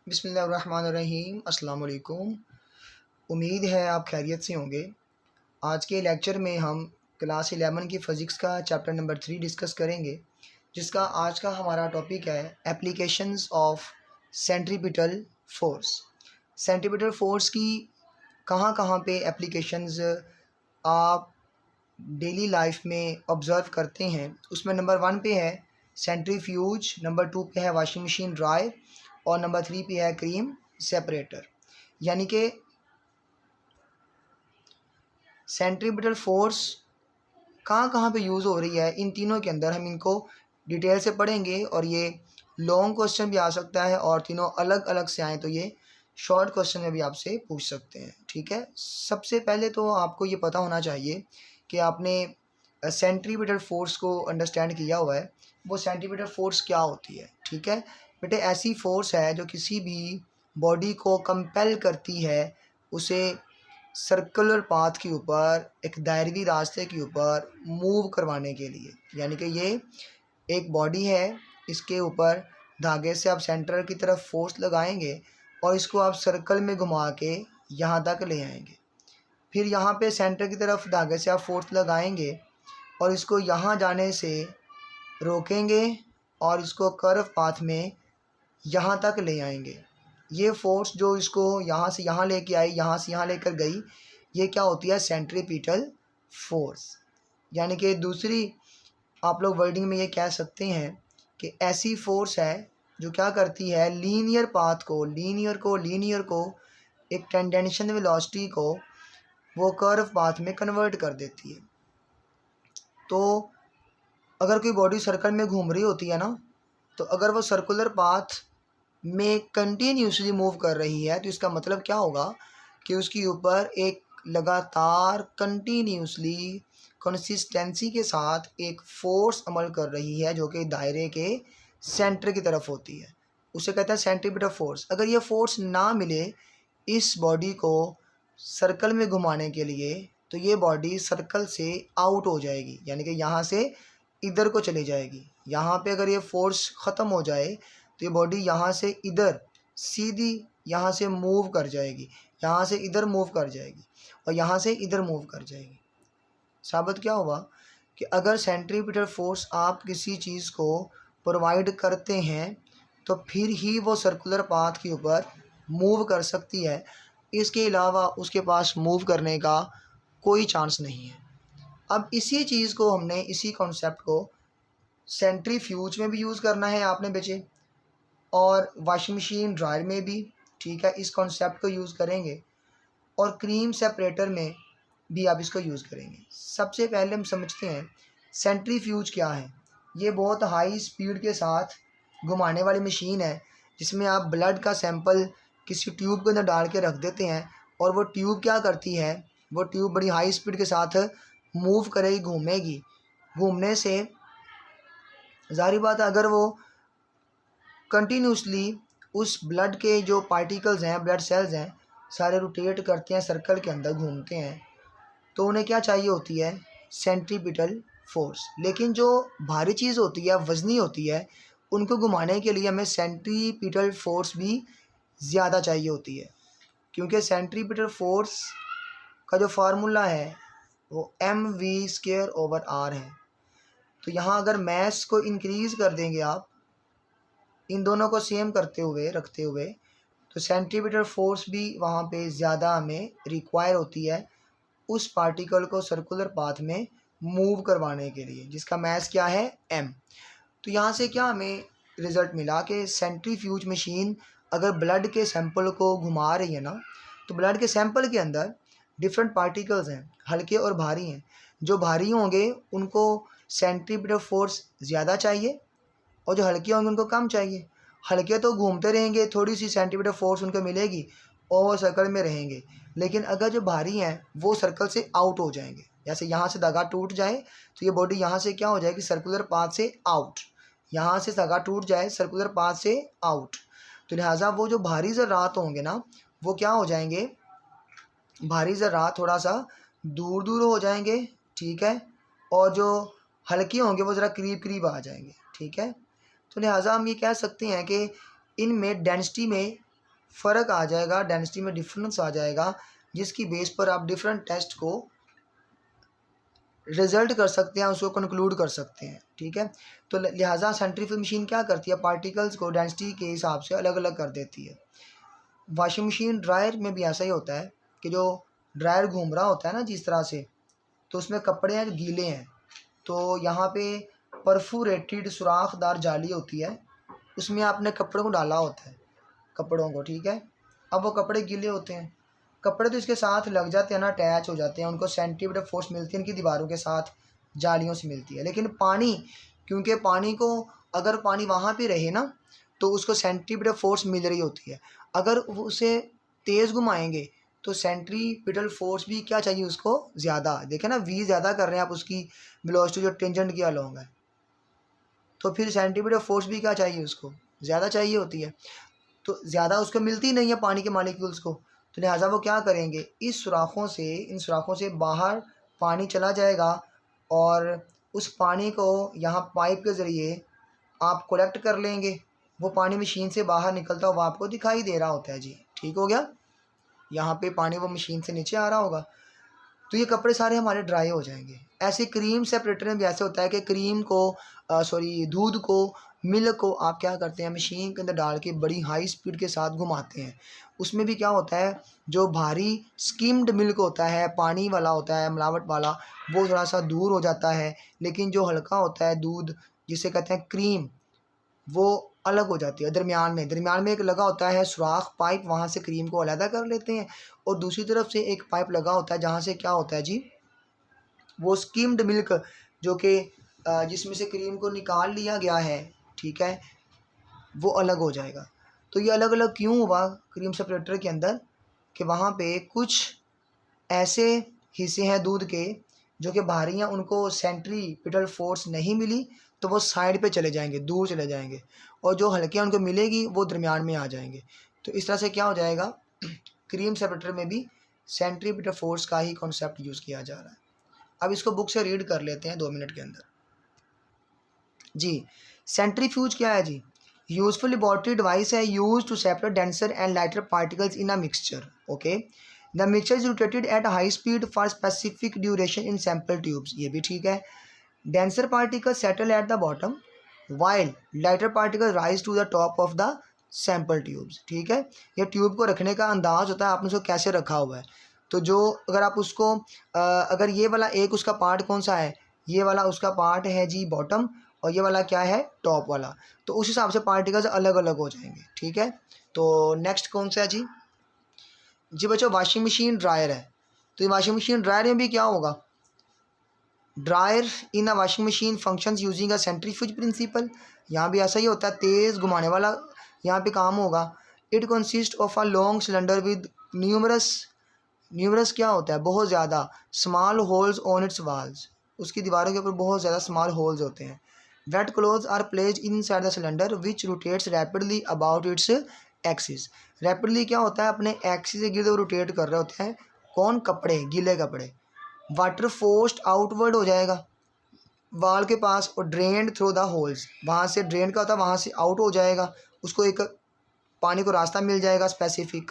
बिस्मिल्लाहिर्रहमानिर्रहीम। अस्सलाम वालेकुम। उम्मीद है आप खैरियत से होंगे। आज के लेक्चर में हम क्लास 11 की फ़िज़िक्स का चैप्टर नंबर 3 डिस्कस करेंगे, जिसका आज का हमारा टॉपिक है applications of centripetal force. Centripetal force की कहाँ कहाँ पे एप्लीकेशंस आप डेली लाइफ में ऑब्ज़र्व करते हैं, उसमें नंबर 1 पे है सेंट्रीफ्यूज, नंबर 2 पे है वॉशिंग मशीन ड्रायर और नंबर 3 पे है क्रीम सेपरेटर। यानी कि सेंट्रीपिटल फोर्स कहाँ कहाँ पे यूज़ हो रही है, इन तीनों के अंदर हम इनको डिटेल से पढ़ेंगे। और ये लॉन्ग क्वेश्चन भी आ सकता है और तीनों अलग अलग से आए तो ये शॉर्ट क्वेश्चन में भी आपसे पूछ सकते हैं। ठीक है, सबसे पहले तो आपको ये पता होना चाहिए कि आपने सेंट्रीपिटल फोर्स को अंडरस्टैंड किया हुआ है। वो सेंट्रीपिटल फोर्स क्या होती है? ठीक है बेटे, ऐसी फोर्स है जो किसी भी बॉडी को कंपेल करती है उसे सर्कुलर पाथ के ऊपर, एक दायरवी रास्ते के ऊपर मूव करवाने के लिए। यानी कि ये एक बॉडी है, इसके ऊपर धागे से आप सेंटर की तरफ फोर्स लगाएंगे और इसको आप सर्कल में घुमा के यहाँ तक ले आएंगे। फिर यहाँ पे सेंटर की तरफ धागे से आप फोर्स लगाएंगे और इसको यहाँ जाने से रोकेंगे और इसको कर्व पाथ में यहाँ तक ले आएंगे। ये फोर्स जो इसको यहाँ से यहाँ लेके आई, यहाँ से यहाँ लेकर गई, ये क्या होती है? Centripetal force. यानी कि दूसरी आप लोग वर्डिंग में ये कह सकते हैं कि ऐसी फोर्स है जो क्या करती है, लीनियर पाथ को, लीनियर को एक टेंडेंशियल वेलोसिटी को वो कर्व पाथ में कन्वर्ट कर देती है। तो अगर कोई बॉडी सर्कल में घूम रही होती है ना, तो अगर वो सर्कुलर पाथ में कंटिन्यूसली मूव कर रही है तो इसका मतलब क्या होगा कि उसके ऊपर एक लगातार कंटिन्यूसली कंसिस्टेंसी के साथ एक फ़ोर्स अमल कर रही है जो कि दायरे के सेंटर की तरफ होती है। उसे कहते हैं सेंट्रीपिटल फोर्स। अगर ये फोर्स ना मिले इस बॉडी को सर्कल में घुमाने के लिए तो ये बॉडी सर्कल से आउट हो जाएगी, यानी कि यहाँ से इधर को चली जाएगी। यहाँ पे अगर ये फोर्स ख़त्म हो जाए तो ये बॉडी यहाँ से इधर सीधी यहाँ से मूव कर जाएगी, यहाँ से इधर मूव कर जाएगी और यहाँ से इधर मूव कर जाएगी। साबित क्या हुआ कि अगर सेंट्रीपिटल फोर्स आप किसी चीज़ को प्रोवाइड करते हैं तो फिर ही वो सर्कुलर पाथ के ऊपर मूव कर सकती है, इसके अलावा उसके पास मूव करने का कोई चांस नहीं है। अब इसी चीज़ को हमने, इसी कॉन्सेप्ट को सेंट्रीफ्यूज में भी यूज़ करना है आपने बच्चे, और वॉशिंग मशीन ड्रायर में भी। ठीक है, इस कॉन्सेप्ट को यूज़ करेंगे और क्रीम सेपरेटर में भी आप इसको यूज़ करेंगे। सबसे पहले हम समझते हैं सेंट्रीफ्यूज क्या है। ये बहुत हाई स्पीड के साथ घुमाने वाली मशीन है जिसमें आप ब्लड का सैंपल किसी ट्यूब के अंदर डाल के रख देते हैं और वो ट्यूब क्या करती है, वो ट्यूब बड़ी हाई स्पीड के साथ मूव करेगी, घूमेगी। घूमने से ज़ाहिर बात है अगर वो कंटिन्यूसली उस ब्लड के जो पार्टिकल्स हैं, ब्लड सेल्स हैं, सारे रोटेट करते हैं, सर्कल के अंदर घूमते हैं, तो उन्हें क्या चाहिए होती है? Centripetal force. लेकिन जो भारी चीज़ होती है, वज़नी होती है, उनको घुमाने के लिए हमें सेंट्रीपिटल फोर्स भी ज़्यादा चाहिए होती है, क्योंकि सेंट्रीपिटल फोर्स का जो फार्मूला है वो mv²/r है। तो यहाँ अगर मैस को इंक्रीज़ कर देंगे आप, इन दोनों को सेम करते हुए, रखते हुए, तो सेंट्रीपिटल फोर्स भी वहाँ पे ज़्यादा हमें रिक्वायर होती है उस पार्टिकल को सर्कुलर पाथ में मूव करवाने के लिए, जिसका मैस क्या है? m। तो यहाँ से क्या हमें रिज़ल्ट मिला कि सेंट्रीफ्यूज मशीन अगर ब्लड के सैंपल को घुमा रही है ना, तो ब्लड के सैंपल के अंदर डिफरेंट पार्टिकल्स हैं, हल्के और भारी हैं। जो भारी होंगे उनको सेंट्रीपिटल फोर्स ज़्यादा चाहिए और जो हल्के होंगे उनको कम चाहिए। हल्के तो घूमते रहेंगे, थोड़ी सी सेंटीमीटर फोर्स उनको मिलेगी और वो सर्कल में रहेंगे, लेकिन अगर जो भारी हैं वो सर्कल से आउट हो जाएंगे। जैसे यहाँ से धागा टूट जाए तो ये बॉडी यहाँ से क्या हो जाएगी? सर्कुलर पाथ से आउट। यहाँ से धागा टूट जाए सर्कुलर पाथ से आउट, तो लिहाजा वो जो भारी ज़रात होंगे ना, वो क्या हो जाएंगे? भारी ज़रात थोड़ा सा दूर दूर हो जाएंगे। ठीक है, और जो हल्के होंगे वो ज़रा करीब करीब आ जाएंगे। ठीक है, तो लिहाजा हम ये कह सकते हैं कि इनमें डेंसिटी में फ़र्क आ जाएगा, डेंसिटी में डिफरेंस आ जाएगा, जिसकी बेस पर आप डिफरेंट टेस्ट को रिजल्ट कर सकते हैं, उसको कंक्लूड कर सकते हैं। ठीक है, तो लिहाजा सेंट्रीफ्यूज मशीन क्या करती है, पार्टिकल्स को डेंसिटी के हिसाब से अलग अलग कर देती है। वॉशिंग मशीन ड्रायर में भी ऐसा ही होता है कि जो ड्रायर घूम रहा होता है ना जिस तरह से, तो उसमें कपड़े हैं जो गीले हैं, तो यहाँ पे परफोरेटेड सुराखदार जाली होती है, उसमें आपने कपड़ों को डाला होता है, कपड़ों को। ठीक है, अब वो कपड़े गीले होते हैं, कपड़े तो इसके साथ लग जाते हैं ना, अटैच हो जाते हैं, उनको सेंटीमीटर फोर्स मिलती है इनकी दीवारों के साथ, जालियों से मिलती है। लेकिन पानी, क्योंकि पानी को अगर पानी वहाँ पे रहे ना तो उसको सेंटीमीटर फोर्स मिल रही होती है, अगर उसे तेज़ घुमाएंगे तो सेंट्रीपिटल फोर्स भी क्या चाहिए उसको, ज़्यादा। देखें ना, वी ज़्यादा कर रहे हैं आप उसकी वेलोसिटी जो टेंजेंट की अलोंग है, तो फिर सेंटीमीटर फोर्स भी क्या चाहिए उसको, ज़्यादा चाहिए होती है। तो ज़्यादा उसको मिलती नहीं है पानी के मालिक्यूल्स को, तो लिहाजा वो क्या करेंगे, इस सुराखों से, इन सुराखों से बाहर पानी चला जाएगा और उस पानी को यहाँ पाइप के ज़रिए आप कलेक्ट कर लेंगे। वो पानी मशीन से बाहर निकलता हुआ आपको दिखाई दे रहा होता है जी। ठीक हो गया, यहाँ पे पानी वो मशीन से नीचे आ रहा होगा, तो ये कपड़े सारे हमारे ड्राई हो जाएंगे। ऐसे क्रीम सेपरेटर में भी ऐसे होता है कि क्रीम को दूध को, मिल्क को आप क्या करते हैं, मशीन के अंदर डाल के बड़ी हाई स्पीड के साथ घुमाते हैं। उसमें भी क्या होता है, जो भारी स्किम्ड मिल्क होता है, पानी वाला होता है, मिलावट वाला, वो थोड़ा सा दूर हो जाता है, लेकिन जो हल्का होता है दूध, जिसे कहते हैं क्रीम, वो अलग हो जाती है। दरमियान में एक लगा होता है सुराख पाइप, वहाँ से क्रीम को अलहदा कर लेते हैं, और दूसरी तरफ से एक पाइप लगा होता है जहाँ से क्या होता है जी, वो स्किम्ड मिल्क जो कि जिसमें से क्रीम को निकाल लिया गया है, ठीक है, वो अलग हो जाएगा। तो ये अलग अलग क्यों हुआ क्रीम सेपरेटर के अंदर, कि वहाँ पे कुछ ऐसे हिस्से हैं दूध के जो कि भारी हैं, उनको सेंट्रीपिटल फोर्स नहीं मिली, तो वो साइड पे चले जाएंगे, दूर चले जाएंगे, और जो हल्के उनको मिलेगी वो दरमियान में आ जाएंगे। तो इस तरह से क्या हो जाएगा, क्रीम सेपरेटर में भी सेंट्रीपिटल फोर्स का ही कॉन्सेप्ट यूज़ किया जा रहा है। अब इसको बुक से रीड कर लेते हैं 2 मिनट के अंदर जी। सेंट्रीफ्यूज क्या है जी, यूजफुल लेबोरेटरी डिवाइस है use to separate denser and lighter particles in a mixture. Okay, the mixture is rotated at high speed for specific duration in sample tubes, ये भी ठीक है। Denser particle settle at the bottom while lighter particle rise to the top of the sample tubes. ठीक है, ये tube को रखने का अंदाज होता है आपने उसको कैसे रखा हुआ है। तो जो अगर आप उसको अगर ये वाला एक उसका पार्ट कौन सा है, ये वाला उसका पार्ट है जी बॉटम, और ये वाला क्या है, टॉप वाला, तो उस हिसाब से पार्टिकल्स अलग अलग हो जाएंगे। ठीक है, तो नेक्स्ट कौन सा है जी, जी बच्चों वॉशिंग मशीन ड्रायर है। तो ये वॉशिंग मशीन ड्रायर में भी क्या होगा, dryer in a washing machine functions using a centrifuge principle, यहाँ भी ऐसा ही होता है, तेज़ घुमाने वाला यहाँ पे काम होगा। It consist of a long cylinder with numerous क्या होता है, बहुत ज़्यादा small holes on its walls, उसकी दीवारों के ऊपर बहुत ज़्यादा स्मॉल होल्स होते हैं। Wet clothes are placed inside the cylinder which rotates rapidly about its axis. Rapidly क्या होता है, अपने एक्सिस से गिरते हुए रोटेट कर रहे होते हैं, कौन, कपड़े, गीले कपड़े। वाटर फोर्स्ड आउटवर्ड हो जाएगा वाल के पास, और ड्रेन्ड थ्रू द होल्स, वहाँ से ड्रेन का होता है, वहाँ से आउट हो जाएगा, उसको एक पानी को रास्ता मिल जाएगा स्पेसिफिक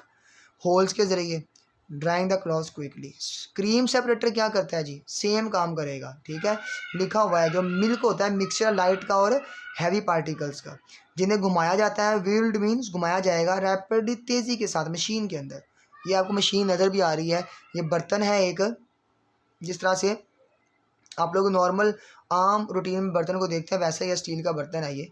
होल्स के ज़रिए। Drawing the cloth quickly. Cream separator क्या करता है जी, सेम काम करेगा। ठीक है, लिखा हुआ है, जो मिल्क होता है मिक्सचर लाइट का और हैवी पार्टिकल्स का, जिन्हें घुमाया जाता है, व्हील्ड मीन्स घुमाया जाएगा रैपिडली, तेज़ी के साथ मशीन के अंदर। ये आपको मशीन नज़र भी आ रही है, ये बर्तन है एक, जिस तरह से आप लोग नॉर्मल आम रूटीन में बर्तन को देखते हैं वैसा ही स्टील का बर्तन है ये।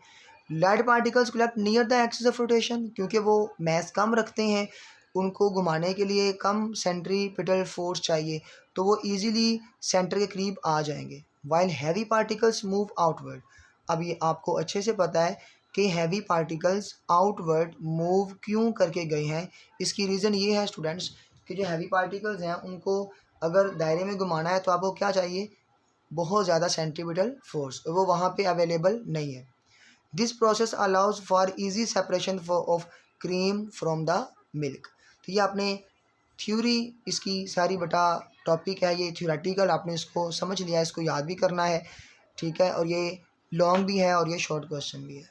Light particles collect near the axis of rotation, क्योंकि वो मैस कम रखते हैं, उनको घुमाने के लिए कम सेंट्रीपिटल फोर्स चाहिए, तो वो इजीली सेंटर के करीब आ जाएंगे। While heavy particles move outward, अब ये आपको अच्छे से पता है कि हैवी पार्टिकल्स आउटवर्ड मूव क्यों करके गए हैं। इसकी रीज़न ये है स्टूडेंट्स कि जो हैवी पार्टिकल्स हैं उनको अगर दायरे में घुमाना है तो आपको क्या चाहिए, बहुत ज़्यादा सेंट्रीपिटल फोर्स, वो वहाँ पे अवेलेबल नहीं है। This process allows for easy separation of cream from the milk. तो ये आपने थ्योरी, इसकी सारी बटा टॉपिक है ये थ्योरेटिकल, आपने इसको समझ लिया है, इसको याद भी करना है। ठीक है, और ये लॉन्ग भी है और ये शॉर्ट क्वेश्चन भी है।